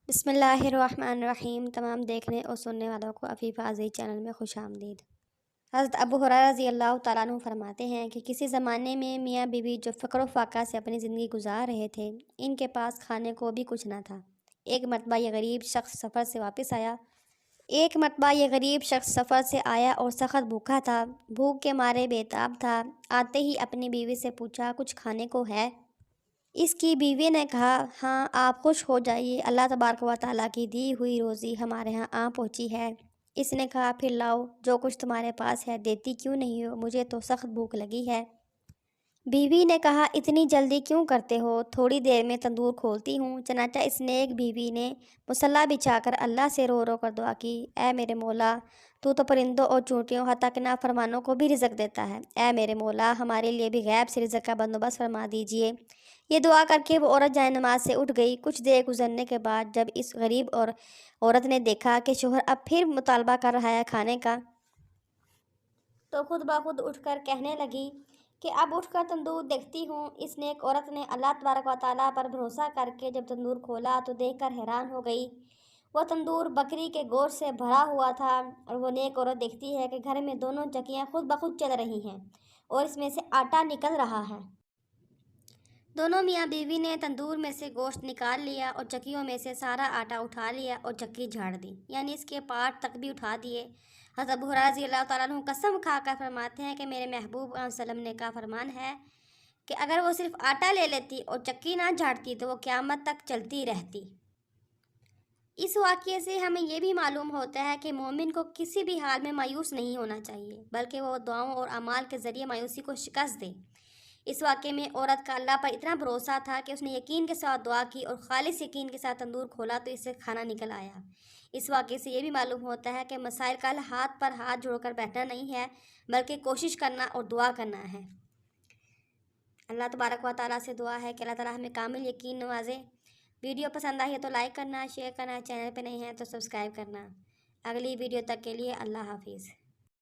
بسم اللہ الرحمن الرحیم۔ تمام دیکھنے اور سننے والوں کو عفیفہ عزیز چینل میں خوش آمدید۔ حضرت ابو ہریرہ رضی اللہ تعالیٰ عنہ فرماتے ہیں کہ کسی زمانے میں میاں بیوی جو فقر و فاقہ سے اپنی زندگی گزار رہے تھے، ان کے پاس کھانے کو بھی کچھ نہ تھا۔ ایک مرتبہ یہ غریب شخص سفر سے آیا اور سخت بھوکا تھا۔ بھوک کے مارے بے تاب تھا۔ آتے ہی اپنی بیوی سے پوچھا، کچھ کھانے کو ہے؟ اس کی بیوی نے کہا، ہاں، آپ خوش ہو جائیے، اللہ تبارک و تعالیٰ کی دی ہوئی روزی ہمارے ہاں آ پہنچی ہے۔ اس نے کہا، پھر لاؤ، جو کچھ تمہارے پاس ہے دیتی کیوں نہیں ہو؟ مجھے تو سخت بھوک لگی ہے۔ بیوی نے کہا، اتنی جلدی کیوں کرتے ہو؟ تھوڑی دیر میں تندور کھولتی ہوں۔ چنانچہ اس نیک بیوی نے مصلی بچھا کر اللہ سے رو رو کر دعا کی، اے میرے مولا، تو پرندوں اور چونٹیوں حتیٰ کہ نافرمانوں کو بھی رزق دیتا ہے۔ اے میرے مولا، ہمارے لیے بھی غیب سے رزق کا بندوبست فرما دیجیے۔ یہ دعا کر کے وہ عورت جائے نماز سے اٹھ گئی۔ کچھ دیر گزرنے کے بعد جب اس غریب اور عورت نے دیکھا کہ شوہر اب پھر مطالبہ کر رہا ہے کھانے کا، تو خود بخود اٹھ کر کہنے لگی کہ اب اٹھ کر تندور دیکھتی ہوں۔ اس نیک عورت نے اللہ تبارک و تعالیٰ پر بھروسہ کر کے جب تندور کھولا تو دیکھ کر حیران ہو گئی۔ وہ تندور بکری کے گوشت سے بھرا ہوا تھا، اور وہ نیک عورت دیکھتی ہے کہ گھر میں دونوں چکیاں خود بخود چل رہی ہیں اور اس میں سے آٹا نکل رہا ہے۔ دونوں میاں بیوی نے تندور میں سے گوشت نکال لیا اور چکیوں میں سے سارا آٹا اٹھا لیا اور چکی جھاڑ دی، یعنی اس کے پارٹ تک بھی اٹھا دیے۔ حضرت ابو ہریرہ رضی اللہ تعالیٰ عنہ قسم کھا کر فرماتے ہیں کہ میرے محبوب صلی اللہ علیہ وسلم نے کا فرمان ہے کہ اگر وہ صرف آٹا لے لیتی اور چکی نہ جھاڑتی تو وہ قیامت تک چلتی رہتی۔ اس واقعے سے ہمیں یہ بھی معلوم ہوتا ہے کہ مومن کو کسی بھی حال میں مایوس نہیں ہونا چاہیے، بلکہ وہ دعاؤں اور اعمال کے ذریعے مایوسی کو شکست دے۔ اس واقعے میں عورت کا اللہ پر اتنا بھروسہ تھا کہ اس نے یقین کے ساتھ دعا کی اور خالص یقین کے ساتھ تندور کھولا تو اس سے کھانا نکل آیا۔ اس واقعے سے یہ بھی معلوم ہوتا ہے کہ مسائل کا حل ہاتھ پر ہاتھ جوڑ کر بیٹھنا نہیں ہے، بلکہ کوشش کرنا اور دعا کرنا ہے۔ اللہ تبارک و تعالیٰ سے دعا ہے کہ اللہ تعالیٰ ہمیں کامل یقین نوازے۔ ویڈیو پسند آئی ہے تو لائک کرنا، شیئر کرنا، چینل پہ نہیں ہے تو سبسکرائب کرنا۔ اگلی ویڈیو تک کے لیے اللہ حافظ۔